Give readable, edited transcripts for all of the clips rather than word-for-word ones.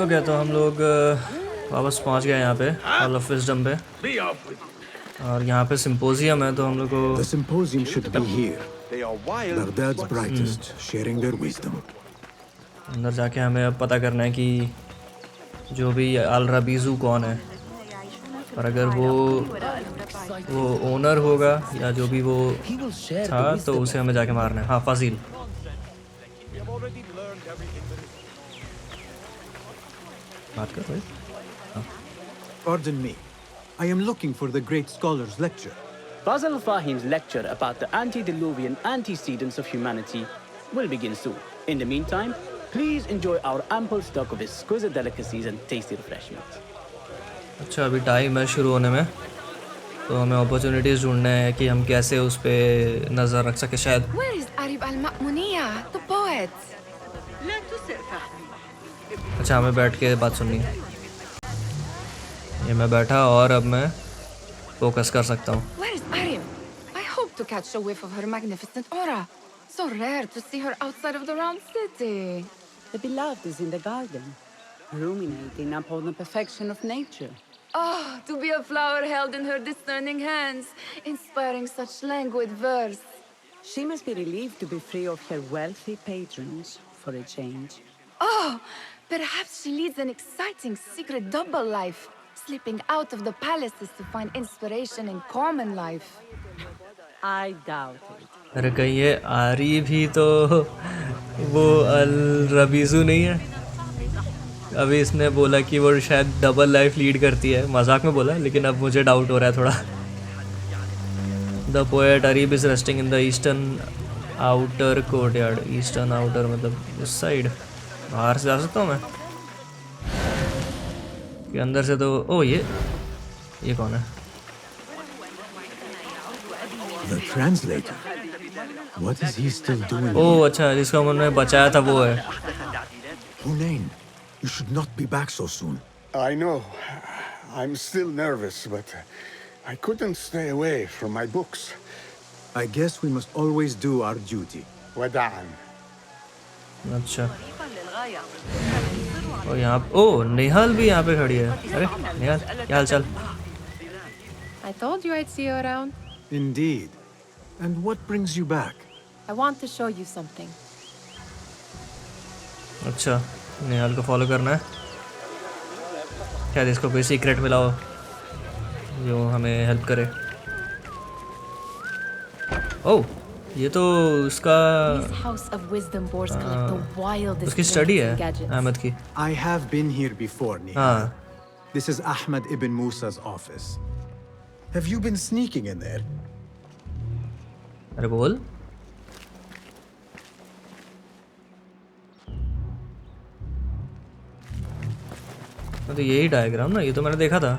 Okay तो हम लोग वापस पहुंच गए यहाँ पे हॉल ऑफ विजडम पे और यहाँ पे सिम्पोजियम है तो हम लोग को The symposium should be here. Baghdad's brightest, sharing their wisdom. अंदर जाके हमें अब पता करना है कि जो भी अल रबीज़ू कौन है और अगर वो ओनर होगा या जो भी वो था तो उसे हमें जाके मारना है। हाँ फाजिल बात कर भाई। Pardon me. I am looking for the great scholar's lecture. Basil Fahim's lecture about the antediluvian antecedents of humanity will begin soon. In the meantime, please enjoy our ample stock of exquisite delicacies and tasty refreshments. अच्छा अभी time है शुरू होने में तो हमें opportunities ढूंढने हैं कि हम कैसे उस पर नज़र रख सके शायद। Where is Arib al-Ma'muniya, the poet? अच्छा हमें बैठ के बात सुननी है। ये मैं बैठा और अब मैं फोकस कर सकता हूँ। Where is Arib? I hope to catch a whiff of her magnificent aura. So rare to see her outside of the round city. The beloved is in the garden, ruminating upon the perfection of nature. Oh, to be a flower held in her discerning hands, inspiring such languid verse. She must be relieved to be free of her wealthy patrons for a change. Oh, perhaps she leads an exciting secret double life, slipping out of the palaces to find inspiration in common life. I doubt it. अरे कहीं ये आरी भी तो वो अल रबीज़ू नहीं है? अभी इसने बोला कि वो शायद डबल लाइफ लीड करती है, मजाक में बोला लेकिन अब मुझे डाउट हो रहा है थोड़ा। The poet Areeb is resting in the eastern outer courtyard. Eastern outer मतलब इस साइड, बाहर से जा सकता हूँ मैं कि अंदर से तो ओ ये कौन है? The translator. What is he still doing? ओह अच्छा जिसका उन्होंने बचाया था वो है। Hunain, you should not be back so soon. I know. I'm still nervous, but I couldn't stay away from my books. I guess we must always do our duty. Wada'an. अच्छा और यहाँ ओ नेहाल भी यहाँ पे खड़ी है। अरे नेहाल क्या हाल चाल? I told you I'd see you around. Indeed. And what brings you back? I want to show you something. अच्छा नेहाल को फॉलो करना है शायद, इसको कोई सीक्रेट मिला हो जो हमें हेल्प करे। ओह ये तो उसका उसकी स्टडी है अहमद की। I have been here before, Nihal. हाँ This is Ahmed ibn Musa's office. Have you been sneaking in there? अरे बोल। तो यही डायग्राम ना, ये तो मैंने देखा था।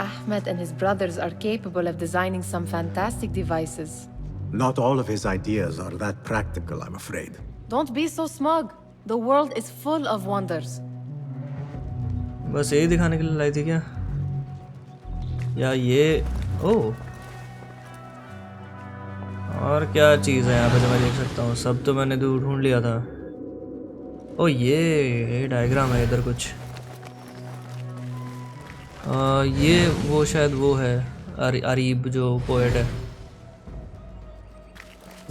Ahmed and his brothers are capable of designing some fantastic devices. Not all of his ideas are that practical, I'm afraid. Don't be so smug. The world is full of wonders. बस यही दिखाने के लिए लाई थी क्या? या ये ओह और क्या चीज़ है यहाँ पे जो मैं देख सकता हूँ? सब तो मैंने ढूंढ लिया था। ओ ये डायग्राम है इधर कुछ। ये वो शायद वो है अरीब जो पोएट है।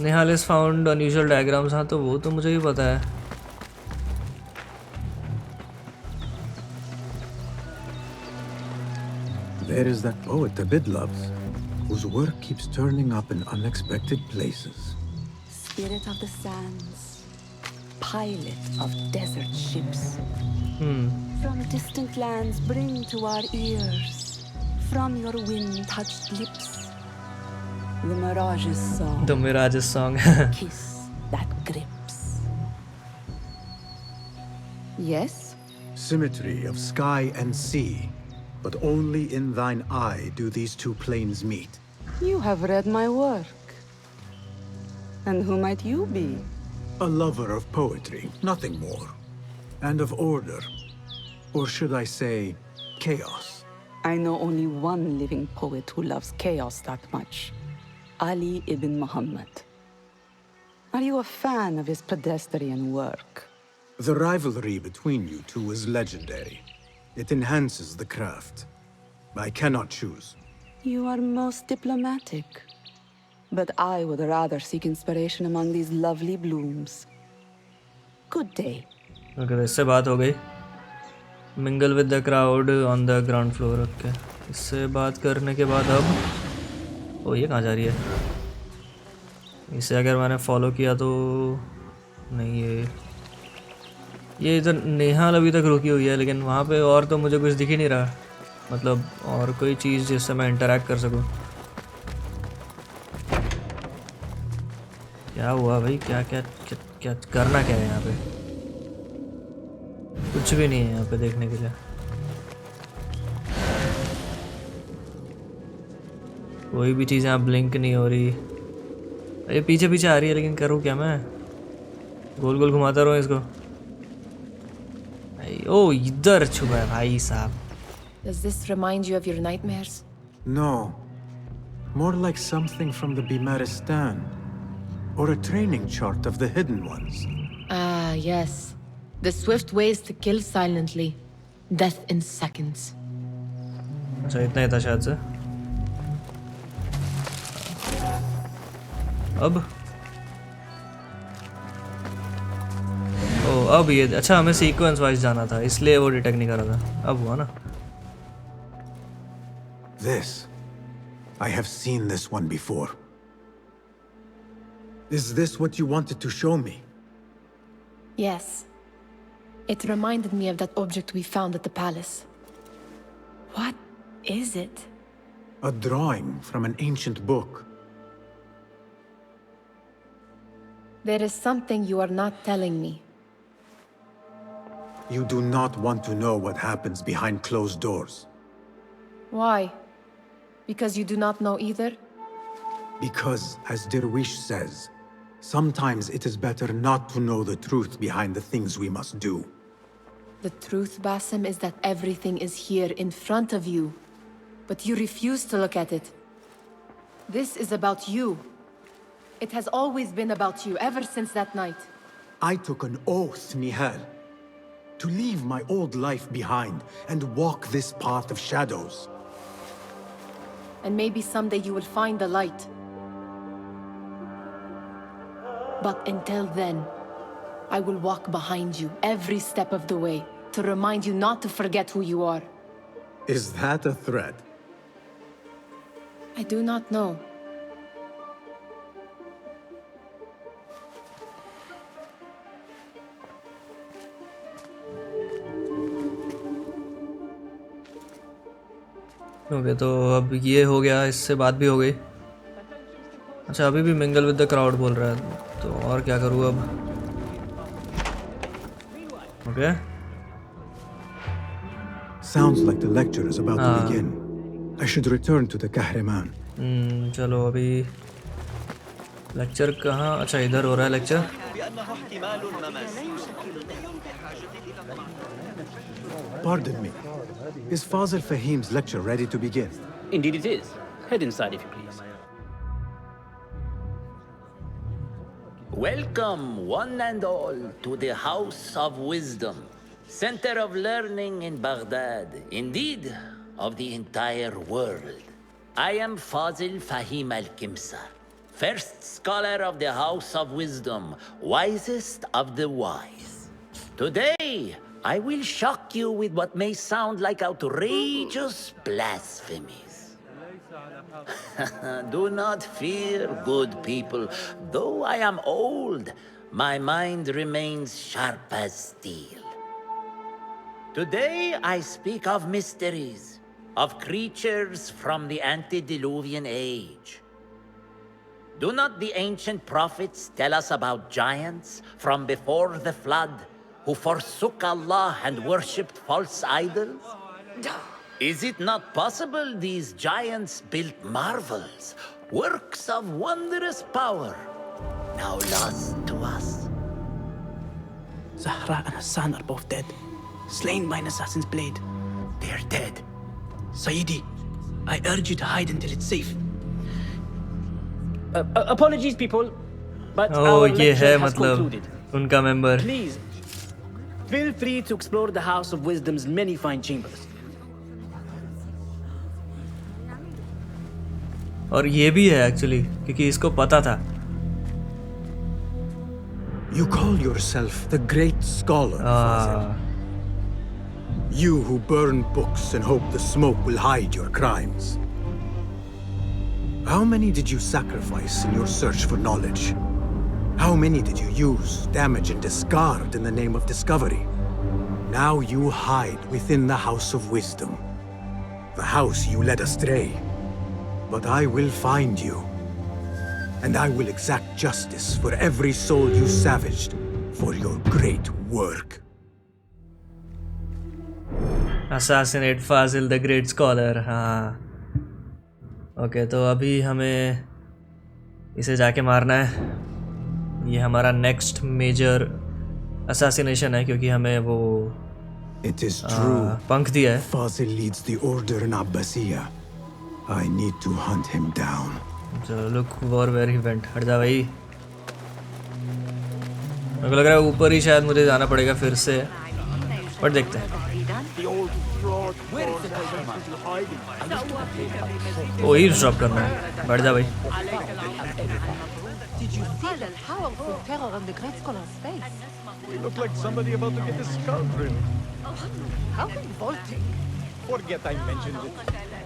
Nehal is found unusual diagrams. हाँ तो वो तो मुझे भी पता है। There is that poet Abid loves, whose work keeps turning up in unexpected places. Spirit of the sands, pilot of desert ships. From distant lands bring to our ears, from your wind-touched lips, the Mirage's song. The Mirage's song. Kiss that grips. Yes? Symmetry of sky and sea, but only in thine eye do these two planes meet. You have read my work. And who might you be? A lover of poetry, nothing more. And of order. Or should I say, chaos. I know only one living poet who loves chaos that much. Ali ibn Muhammad. Are you a fan of his pedestrian work? The rivalry between you two is legendary. It enhances the craft. I cannot choose. You are most diplomatic. But I would rather seek inspiration among these lovely blooms. Good day. Okay, इससे बात हो गई. Mingle with the crowd on the ground floor. Okay. इससे बात करने के बाद अब ये कहाँ जा रही है? इसे अगर मैंने फॉलो किया तो नहीं, ये इधर नेहाल अभी तक रुकी हुई है, लेकिन वहाँ पे और तो मुझे कुछ दिख ही नहीं रहा, मतलब और कोई चीज़ जिससे मैं इंटरेक्ट कर सकूँ. क्या हुआ भाई? क्या क्या क्या, क्या करना क्या है यहाँ पे? कुछ भी नहीं है यहाँ पे देखने के लिए. कोई भी चीज़ यहाँ ब्लिंक नहीं हो रही. ये पीछे पीछे आ रही है, लेकिन करूँ क्या मैं? गोल गोल घुमाता रहूँ इसको. ओ इधर छुपा है भाई साहब. Does this remind you of your nightmares? No. More like something from the Bimaristan. Or a training chart of the hidden ones. Ah, yes. The swift ways to kill silently. Death in seconds. अच्छा इतना ही था शायद से. अब ये अच्छा हमें sequence wise जाना था, इसलिए वो डिटेक्ट नहीं कर रहा था. अब हुआ ना. This. I have seen this one before. Is this what you wanted to show me? Yes. It reminded me of that object we found at the palace. What is it? A drawing from an ancient book. There is something you are not telling me. You do not want to know what happens behind closed doors. Why? Because you do not know either? Because, as Derwish says, sometimes it is better not to know the truth behind the things we must do. The truth, Basim, is that everything is here in front of you. But you refuse to look at it. This is about you. It has always been about you, ever since that night. I took an oath, Nihal, to leave my old life behind and walk this path of shadows. And maybe someday you will find the light. But until then, I will walk behind you every step of the way to remind you not to forget who you are. Is that a threat? I do not know. Okay तो अब ये हो गया, इससे बात भी हो गई. अच्छा अभी भी मिंगल विद द क्राउड बोल रहा है, तो और क्या करूँ अब? Okay. Sounds like the lecture is about to begin. I should return to the Kahraman. चलो अभी लेक्चर कहाँ? अच्छा इधर हो रहा है lecture. Pardon me. Is Fazil Fahim's lecture ready to begin? Indeed it is. Head inside if you please. Welcome, one and all, to the House of Wisdom, center of learning in Baghdad, indeed, of the entire world. I am Fazil Fahim al-Kimsa, first scholar of the House of Wisdom, wisest of the wise. Today, I will shock you with what may sound like outrageous blasphemies. Do not fear, good people. Though I am old, my mind remains sharp as steel. Today I speak of mysteries, of creatures from the antediluvian age. Do not the ancient prophets tell us about giants from before the flood who forsook Allah and worshipped false idols? Is it not possible these giants built marvels, works of wondrous power, now lost to us? Zahra and Hassan are both dead, slain by an assassin's blade. They're dead. Sayyidi, I urge you to hide until it's safe. Apologies, people, but Oh, our ये lecture है has मतलब concluded. उनका member. Please, Feel free to explore the House of Wisdom's many fine chambers. और ये भी है actually क्योंकि इसको पता था. You call yourself the Great Scholar, Fazil. You who burn books and hope the smoke will hide your crimes. How many did you sacrifice in your search for knowledge? How many did you use, damage, and discard in the name of discovery? Now you hide within the House of Wisdom, the house you led astray. But I will find you, and I will exact justice for every soul you savaged for your great work. Assassinate Fazil the Great Scholar. हाँ. Okay तो अभी हमें इसे जाके मारना है. ये हमारा नेक्स्ट मेजर असैसिनेशन है क्योंकि हमें वो It is true. पंख दिया है. Fazil leads the order in Abbasiya. I need to hunt him down. चलो look war where he went. हट जा भाई. मेरे को लग रहा है ऊपर ही शायद मुझे जाना पड़ेगा फिर से, बट देखते हैं. ओ ईव्स ड्रॉप करना है. बैठ जा भाई. Did you see the powerful terror on the Great Scholar's face? He looked like somebody about to get his skull drilled. How revolting. Forget I mentioned it.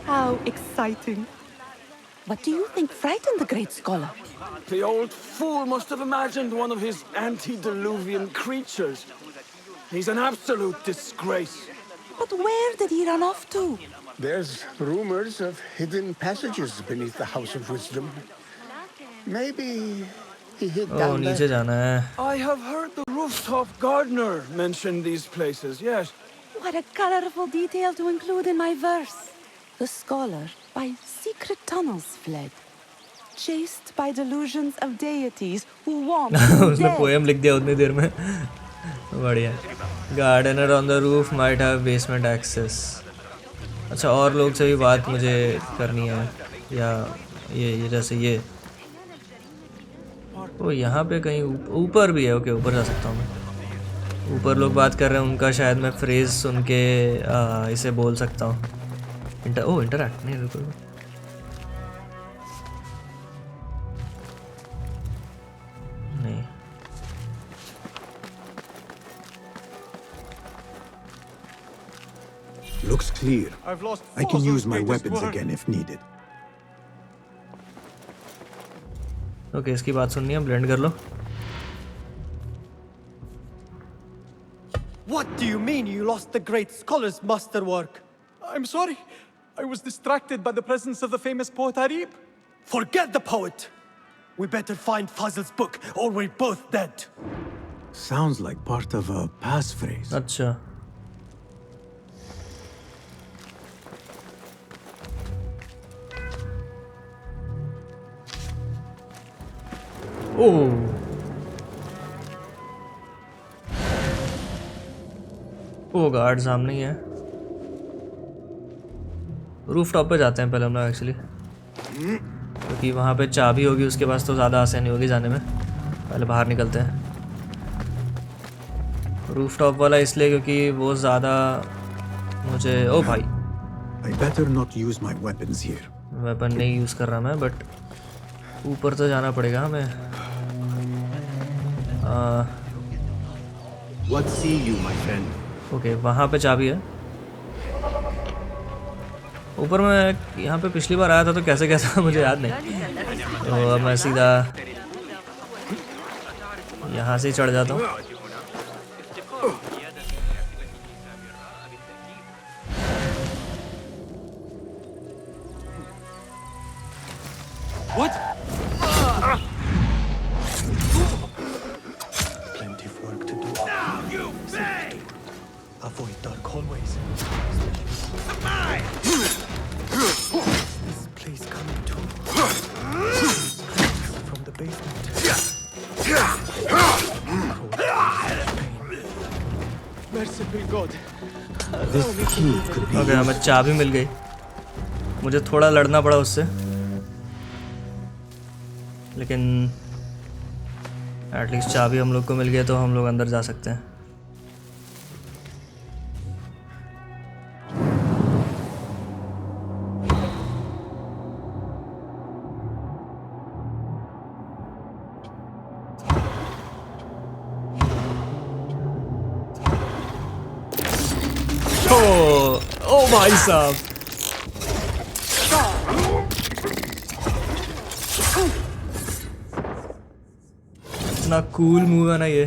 How exciting. What do you think frightened the Great Scholar? The old fool must have imagined one of his antediluvian creatures. He's an absolute disgrace. But where did he run off to? There's rumors of hidden passages beneath the House of Wisdom. Maybe he hid O down नीचे there. जाना है. I have heard the rooftop gardener mention these places, yes. What a colorful detail to include in my verse. The scholar by secret tunnels fled, chased by delusions of deities who want him उसने dead. Poem लिख दिया उतनी देर में. बढ़िया. Gardener on the roof might have basement access. अच्छा और लोग से भी बात मुझे करनी है या ये जैसे ये. ओ यहाँ पे कहीं ऊपर भी है. ओके ऊपर जा सकता हूँ मैं. ऊपर लोग बात कर रहे हैं उनका शायद मैं फ्रेज सुन के इसे बोल सकता हूँ. इंटरैक्ट नहीं. रुको नहीं. Looks clear. I've lost I can use my greatest weapons work. again if needed. Okay इसकी बात सुननी है. ब्लेंड कर लो. What do you mean you lost the great scholar's masterwork? I'm sorry. I was distracted by the presence of the famous poet Harib. Forget the poet! We better find Fazil's book or we're both dead. Sounds like part of a passphrase. अच्छा ओह ओ guard सामने ही है. Roof top पे जाते हैं पहले हम लोग actually क्योंकि वहाँ पे चाबी होगी उसके पास तो ज़्यादा आसानी होगी जाने में. पहले बाहर निकलते हैं. रूफ टॉप वाला इसलिए क्योंकि वो ज़्यादा मुझे. ओ भाई I better not use my weapons here. Weapon नहीं यूज़ कर रहा मैं बट ऊपर तो जाना पड़ेगा हमें. What see you, my friend? Okay वहाँ पे चाबी है. ऊपर मैं यहाँ पे पिछली बार आया था तो कैसे कैसा मुझे याद नहीं. तो अब मैं सीधा यहाँ से ही चढ़ जाता हूँ. What? Plenty of work to do. Avoid dark hallways. This place coming too. From the basement. Merciful God. This key could be okay हमें चाबी मिल गई. मुझे थोड़ा लड़ना पड़ा उससे लेकिन एटलीस्ट चाबी हम लोग को मिल गई तो हम लोग अंदर जा सकते हैं. ओ भाई साहब, इतना कूल मूव है ना ये।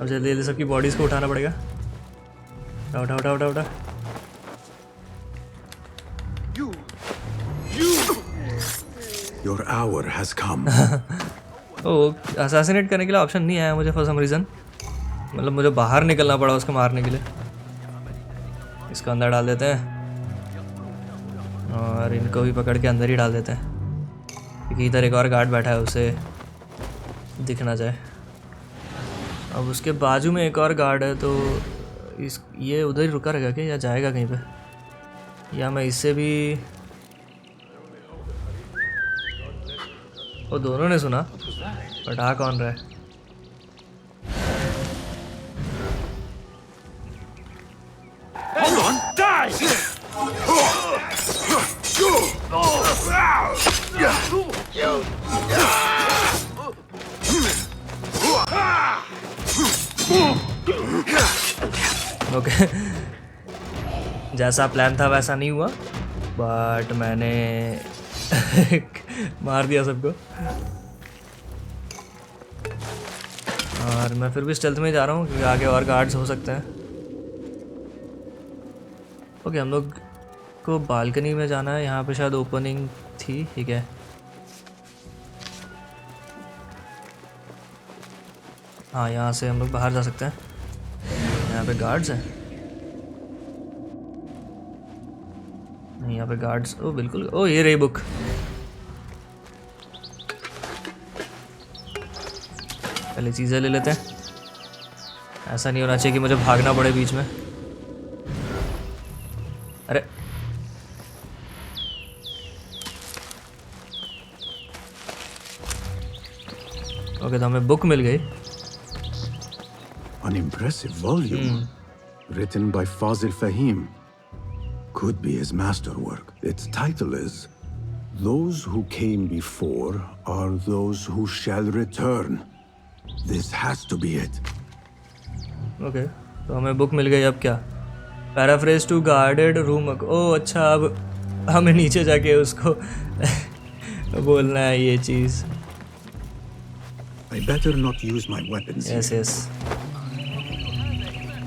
अब जल्दी जल्दी सबकी बॉडीज को उठाना पड़ेगा। उठा उठा उठा उठा। Your hour has come. ओ असैसिनेट करने के लिए ऑप्शन नहीं आया मुझे फॉर सम रीज़न। मतलब मुझे बाहर निकलना पड़ा उसको मारने के लिए। इसको अंदर डाल देते हैं और इनको भी पकड़ के अंदर ही डाल देते हैं, क्योंकि इधर एक और गार्ड बैठा है, उसे दिख ना जाए। अब उसके बाजू में एक और गार्ड है, तो ये उधर ही रुका रहेगा क्या, या जाएगा कहीं पे, या मैं इससे भी। वो दोनों ने सुना, बट आ कौन रहा है? Hold on! Die! ओके जैसा प्लान था वैसा नहीं हुआ, बट मैंने मार दिया सबको। और मैं फिर भी स्टेल्थ में जा रहा हूँ, क्योंकि आगे और गार्ड्स हो सकते हैं। ओके हम लोग को बालकनी में जाना है, यहाँ पे शायद ओपनिंग थी। ठीक है, हाँ यहाँ से हम लोग बाहर जा सकते हैं। यहाँ पे गार्ड्स हैं? नहीं यहाँ पे गार्ड्स, ओ बिल्कुल, ओ ये रही बुक। पहले चीज़ें ले लेते हैं, ऐसा नहीं होना चाहिए कि मुझे भागना पड़े बीच में। अरे ओके तो हमें बुक मिल गई। An impressive volume, written by Fazil Fahim. Could be his masterwork. Its title is Those Who Came Before Are Those Who Shall Return. This has to be it. Okay तो हमें book मिल गई। अब क्या? Paraphrase to guarded room. Oh अच्छा, अब हमें नीचे जाके उसको बोलना है ये चीज़। I better not use my weapons. Yes yes,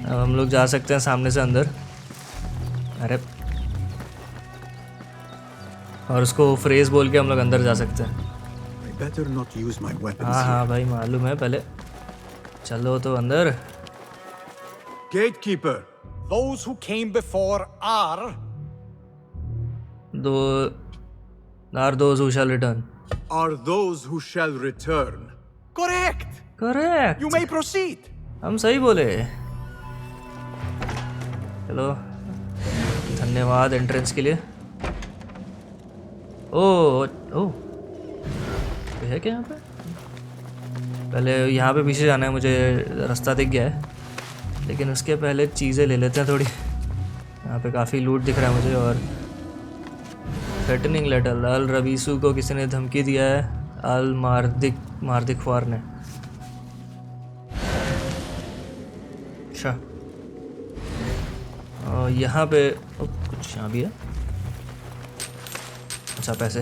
अब हम लोग जा सकते हैं सामने से अंदर। अरे और उसको फ्रेज बोल के हम लोग अंदर जा सकते हैं। I better not use my weapons. हाँ हाँ भाई मालूम है, पहले चलो तो अंदर। Gatekeeper, those who came before are those who shall return. Are those who shall return. correct. Correct, You may proceed. हम सही बोले। चलो धन्यवाद एंट्रेंस के लिए। ओ है क्या यहाँ पे? पहले यहाँ पे पीछे जाना है, मुझे रास्ता दिख गया है, लेकिन उसके पहले चीज़ें ले लेते हैं थोड़ी। यहाँ पे काफ़ी लूट दिख रहा है मुझे। और थ्रेटनिंग लेटर, अल रबीसू को किसी ने धमकी दिया है, अल मार्दिक ख्वार ने। अच्छा और यहाँ पे कुछ यहाँ भी है। अच्छा पैसे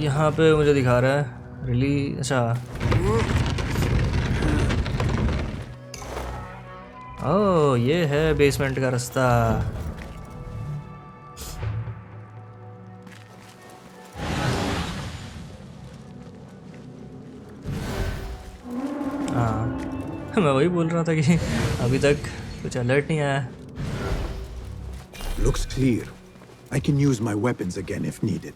यहाँ पे मुझे दिखा रहा है रिली। अच्छा ओह ये है बेसमेंट का रास्ता। हाँ मैं वही बोल रहा था कि अभी तक कुछ अलर्ट नहीं आया। Looks clear. I can use my weapons again if needed.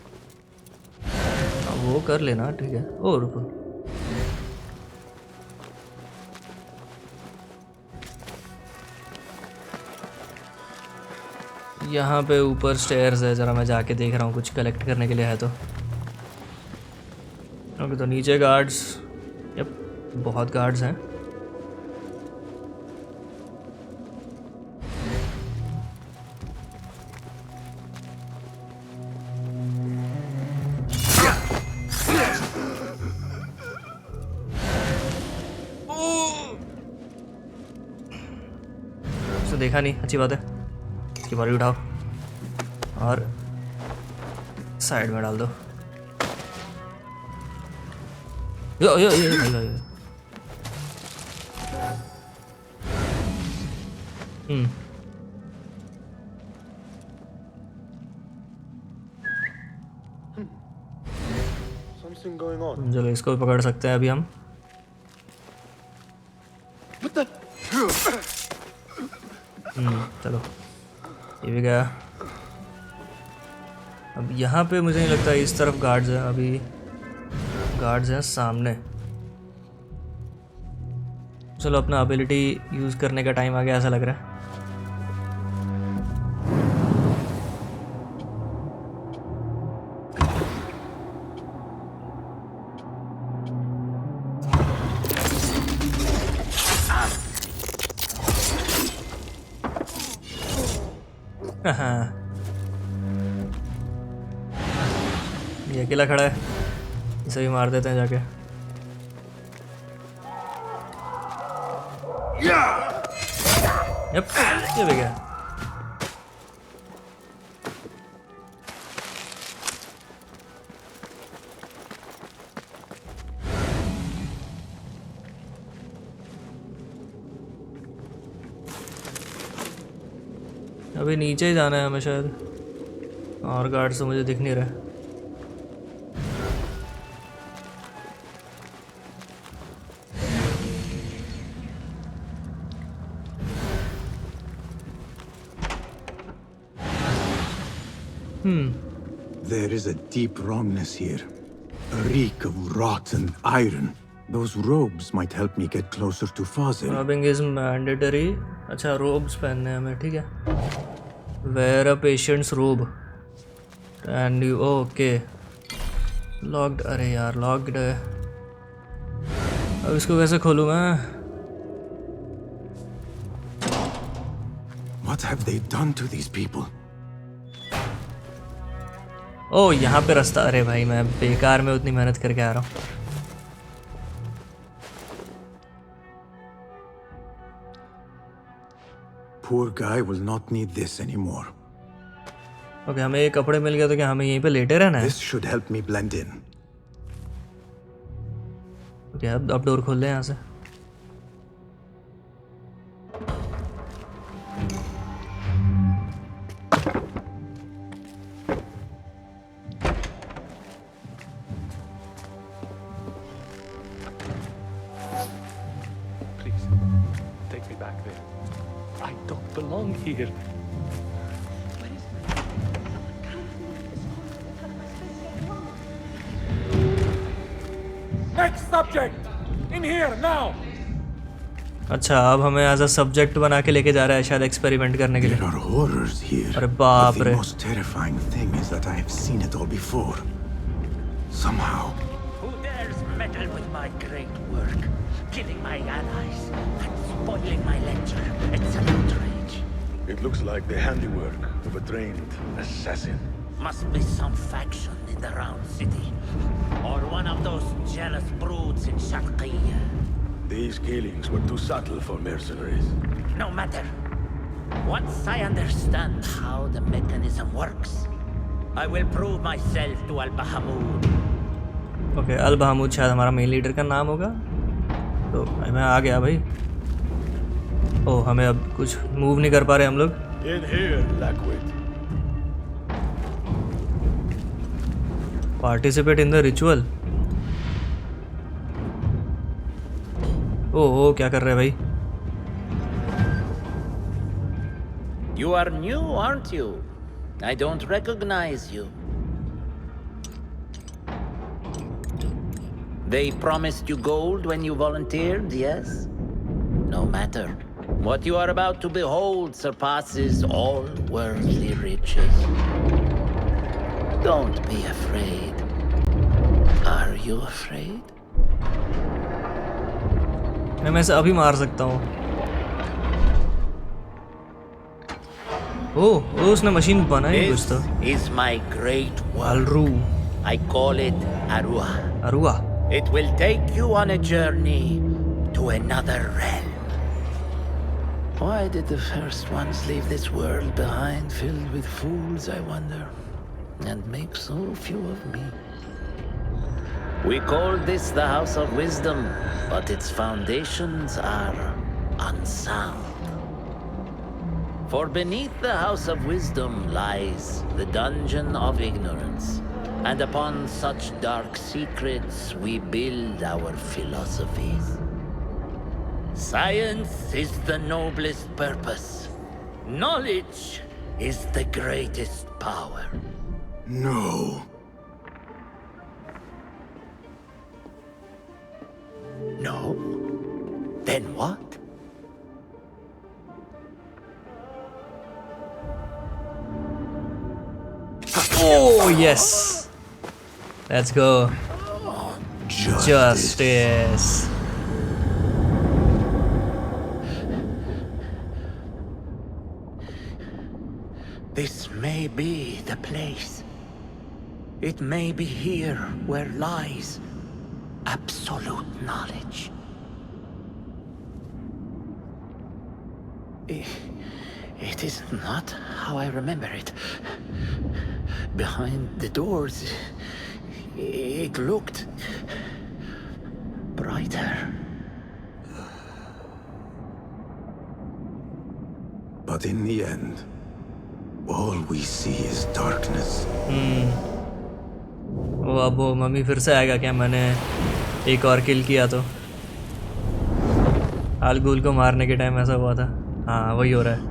वो कर लेना, ठीक है। ओ रुको, यहाँ पे ऊपर स्टेयर्स है, ज़रा मैं जाके देख रहा हूँ कुछ कलेक्ट करने के लिए है तो। ओके तो नीचे गार्ड्स, यप बहुत गार्ड्स हैं। देखा नहीं, अच्छी बात है। इसकी बॉडी उठाओ और साइड में डाल दो। यो यो यो भाई। Something going on. चलो इसको भी पकड़ सकते हैं अभी हम। चलो ये भी गया। अब यहाँ पे मुझे नहीं लगता इस तरफ गार्ड्स हैं, अभी गार्ड्स हैं सामने। चलो अपना एबिलिटी यूज़ करने का टाइम आ गया ऐसा लग रहा है। हाँ, ये अकेला खड़ा है, इसे भी मार देते हैं जाके। यप, ये भी गया। अभी नीचे ही जाना है हमें शायद, और गार्ड से मुझे दिख नहीं रहा। There is a deep wrongness here. A reek of rotten iron. Those robes might help me get closer to Fazil. Robbing is mandatory. अच्छा robes पहनने हैं हमें, ठीक है। Wear a patient's robe. And you okay. Locked, अरे यार locked है। अब इसको कैसे खोलूँ मैं? What have they done to these people? ओ यहाँ पे रास्ता। अरे भाई मैं बेकार में उतनी मेहनत करके आ रहा हूँ। Poor guy will not need this anymore. Okay, हमें ये कपड़े मिल गए तो क्या हमें यहीं पे लेटे रहना है? This should help me blend in. Okay, अब डोर खोल लें यहाँ से। Please, take me back there. I don't belong here. Next subject! In here, now! अच्छा, अब हमें एज अ सब्जेक्ट बना के लेके जा रहा है शायद एक्सपेरिमेंट करने के लिए। There are horrors here. अरे बाप But रे। the most terrifying thing is that I have seen it all before. Somehow. Who dares meddle with my great work? Killing my allies and spoiling my lecture. It's an outrage. It looks like the handiwork of a trained assassin. Must be some faction in the round city. Or one of those jealous broods in Sharqiyya. These killings were too subtle for mercenaries. No matter. Once I understand how the mechanism works, I will prove myself to Al-Bahamud. Okay, Al Bahamud शायद हमारा main leader का नाम होगा। तो मैं आ गया भाई। ओह, हमें अब कुछ मूव नहीं कर पा रहे हम लोग। In here, Lackwit. Participate in the ritual. Oh, क्या कर रहे हैं भाई? You are new, aren't you? I don't recognize you. They promised you gold when you volunteered, yes? No matter. What you are about to behold surpasses all worldly riches. Don't be afraid. Are you afraid? मैं इसे अभी मार सकता हूँ। ओह, उसने machine बनाई कुछ तो। This is my great work. अलरू। I call it Arua. अरुआ। It will take you on a journey to another realm. Why did the first ones leave this world behind, filled with fools, I wonder, and make so few of me? We call this the House of Wisdom, but its foundations are unsound. For beneath the House of Wisdom lies the Dungeon of Ignorance, and upon such dark secrets we build our philosophies. Science is the noblest purpose. Knowledge is the greatest power. No. No? Then what? Oh, yes. Let's go. Justice. This may be the place. It may be here where lies absolute knowledge. It is not how I remember it. Behind the doors, it looked brighter. But in the end, all we see is darkness. अब वो mummy फिर से आएगा क्या? मैंने एक और किल किया तो आलगुल को मारने के टाइम ऐसा हुआ था. हाँ, वही हो रहा है.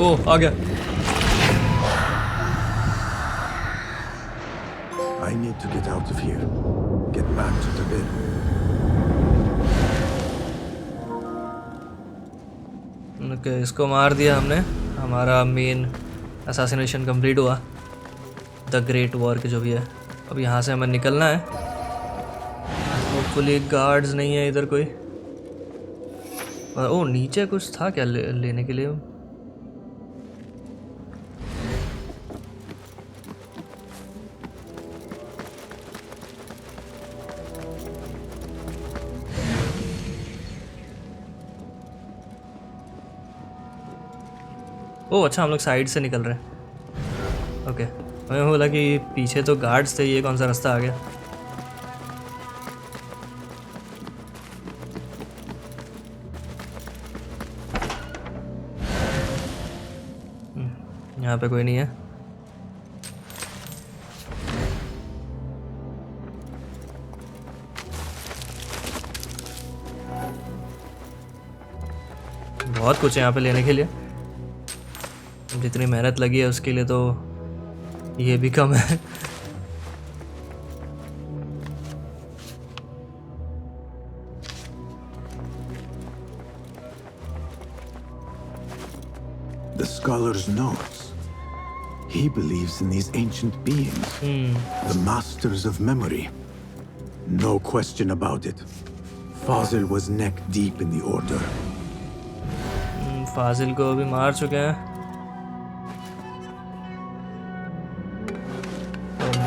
ओह, आ गया. I need to get out of here. Get back to the bed. Okay, इसको मार दिया हमने. हमारा मेन असैसिनेशन कंप्लीट हुआ. द ग्रेट वर्क जो भी है. अब यहाँ से हमें निकलना है. होपफुली गार्ड्स नहीं है इधर कोई. ओह, नीचे कुछ था क्या लेने के लिए? ओह अच्छा, हम लोग साइड से निकल रहे हैं. ओके, मैं बोला कि पीछे तो गार्ड्स थे, ये कौन सा रास्ता आ गया? यहाँ पे कोई नहीं है. बहुत कुछ है यहाँ पे लेने के लिए. जितनी मेहनत लगी है उसके लिए तो ये भी कम है. The scholar's notes. He believes in these ancient beings, the masters of memory. No question about it. Fazil was neck deep in the order. फाजिल को अभी मार चुके हैं.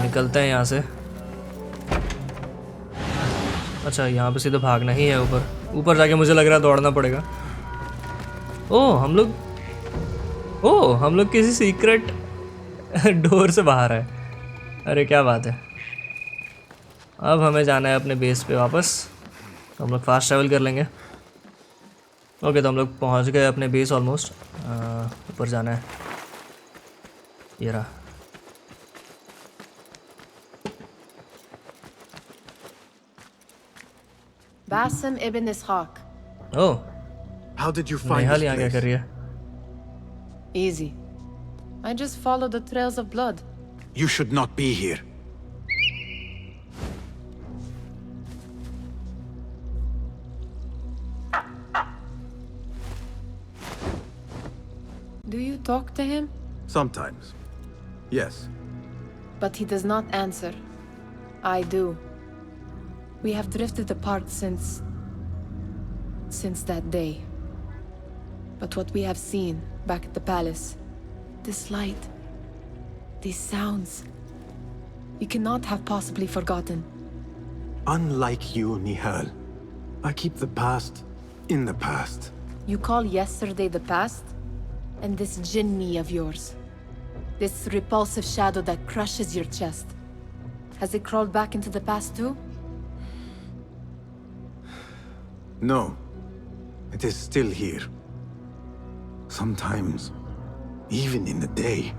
निकलते हैं यहाँ से. अच्छा, यहाँ पे सीधे भागना ही है. ऊपर जाके मुझे लग रहा है दौड़ना पड़ेगा. ओह हम लोग किसी सीक्रेट डोर से बाहर है. अरे क्या बात है. अब हमें जाना है अपने बेस पे वापस. तो हम लोग फास्ट ट्रैवल कर लेंगे. ओके, तो हम लोग पहुँच गए अपने बेस ऑलमोस्ट. ऊपर जाना है. ये रहा. Basim ibn Ishaq. Oh. How did you find this place? कर रही है? Easy. I just followed the trails of blood. You should not be here. Do you talk to him? Sometimes. Yes. but he does not answer. I do. We have drifted apart since that day. But what we have seen back at the palace, this light, these sounds, you cannot have possibly forgotten. Unlike you, Nihal, I keep the past in the past. You call yesterday the past? And this jinni of yours, this repulsive shadow that crushes your chest, has it crawled back into the past too? No, it is still here. Sometimes, even in the day,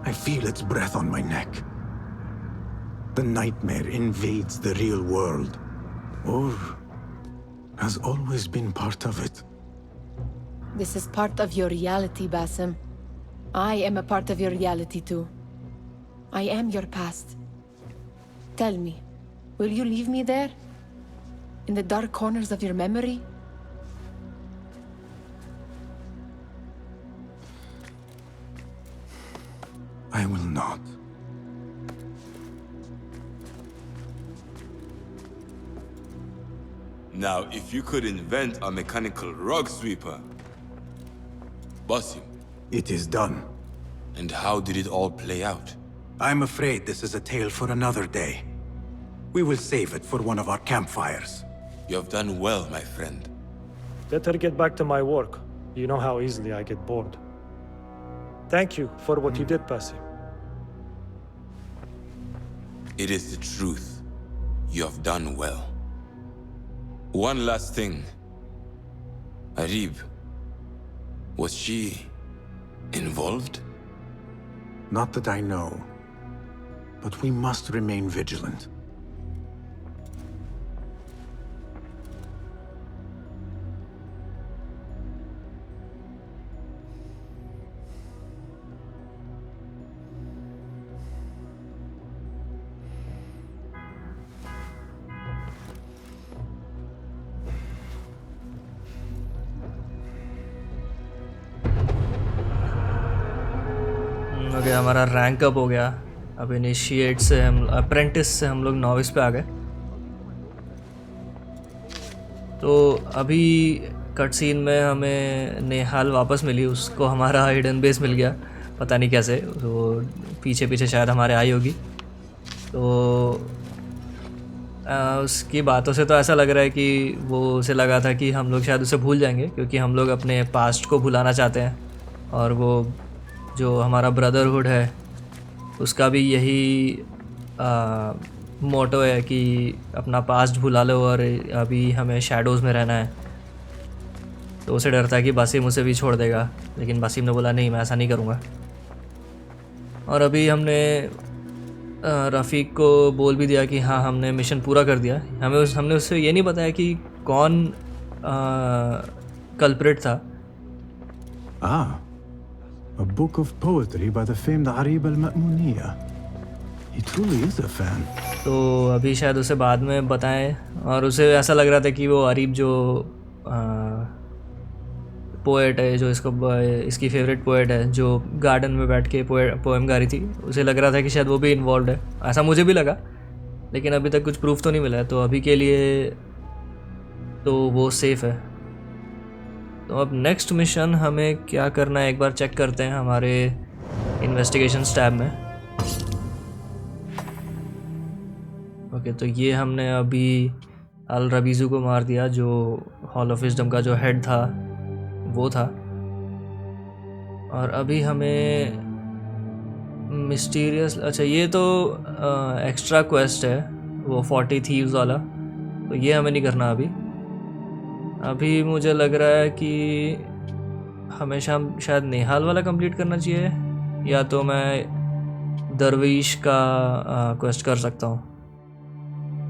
I feel its breath on my neck. The nightmare invades the real world, or has always been part of it. This is part of your reality, Basim. I am a part of your reality too. I am your past. Tell me, will you leave me there? In the dark corners of your memory? I will not. Now, if you could invent a mechanical rug sweeper, Basim. It is done. And how did it all play out? I'm afraid this is a tale for another day. We will save it for one of our campfires. You have done well, my friend. Better get back to my work. You know how easily I get bored. Thank you for what you did, Basim. It is the truth. You have done well. One last thing. Arib, was she involved? Not that I know. But we must remain vigilant. Okay, हमारा rank up हो गया। अब initiate से हम apprentice से हम लोग novice पे आ गए। तो अभी कट सीन में हमें नेहाल वापस मिली, उसको हमारा हिडन बेस मिल गया, पता नहीं कैसे। तो पीछे पीछे शायद हमारे आई होगी। तो उसकी बातों से तो ऐसा लग रहा है कि वो उसे लगा था कि हम लोग शायद उसे भूल जाएंगे, क्योंकि हम लोग अपने पास्ट को भुलाना चाहते हैं। और वो जो हमारा ब्रदरहुड है उसका भी यही मोटो है कि अपना पास्ट भुला लो और अभी हमें शैडोज़ में रहना है। तो उसे डर था कि बासिम उसे भी छोड़ देगा, लेकिन बासिम ने बोला नहीं, मैं ऐसा नहीं करूँगा। और अभी हमने रफ़ीक को बोल भी दिया कि हाँ, हमने मिशन पूरा कर दिया। हमने उससे ये नहीं बताया कि कौन कल्प्रिट था। A book of poetry by the famed Arib al-Ma'muniyya. He truly is a fan. तो अभी शायद उसे बाद में बताएं। और उसे ऐसा लग रहा था कि वो अरीब जो पोएट है, जो इसकी फेवरेट पोएट है, जो गार्डन में बैठ के पोएम गा रही थी, उसे लग रहा था कि शायद वो भी इन्वॉल्व है। ऐसा मुझे भी लगा, लेकिन अभी तक कुछ प्रूफ तो नहीं मिला है। तो अभी के लिए तो वो सेफ़ है। तो अब नेक्स्ट मिशन हमें क्या करना है एक बार चेक करते हैं हमारे इन्वेस्टिगेशन टैब में। ओके, तो ये हमने अभी अल रबीज़ू को मार दिया, जो हॉल ऑफ विज़डम का जो हेड था वो था। और अभी हमें मिस्टीरियस, अच्छा ये तो एक्स्ट्रा क्वेस्ट है, वो 40 थीव्स वाला, तो ये हमें नहीं करना अभी। अभी मुझे लग रहा है कि हमेशा शायद नेहाल वाला कंप्लीट करना चाहिए, या तो मैं दरवेश का क्वेस्ट कर सकता हूँ।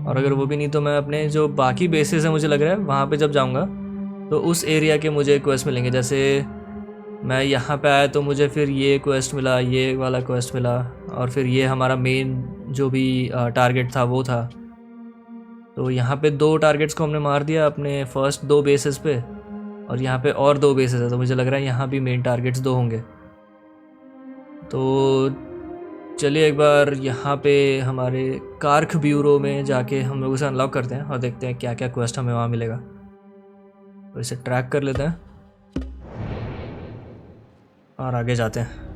और अगर वो भी नहीं तो मैं अपने जो बाकी बेसेस हैं, मुझे लग रहा है वहाँ पे जब जाऊँगा तो उस एरिया के मुझे क्वेस्ट मिलेंगे। जैसे मैं यहाँ पे आया तो मुझे फिर ये क्वेस्ट मिला, ये वाला क्वेस्ट मिला, और फिर ये हमारा मेन जो भी टारगेट था वो था। तो यहाँ पे 2 टारगेट्स को हमने मार दिया अपने फर्स्ट 2 बेसेस पे, और यहाँ पे और 2 बेसेस है। तो मुझे लग रहा है यहाँ भी मेन टारगेट्स 2 होंगे। तो चलिए एक बार यहाँ पे हमारे कार्ख ब्यूरो में जाके हम लोग उसे अनलॉक करते हैं और देखते हैं क्या क्या क्वेस्ट हमें वहाँ मिलेगा। तो इसे ट्रैक कर लेते हैं और आगे जाते हैं।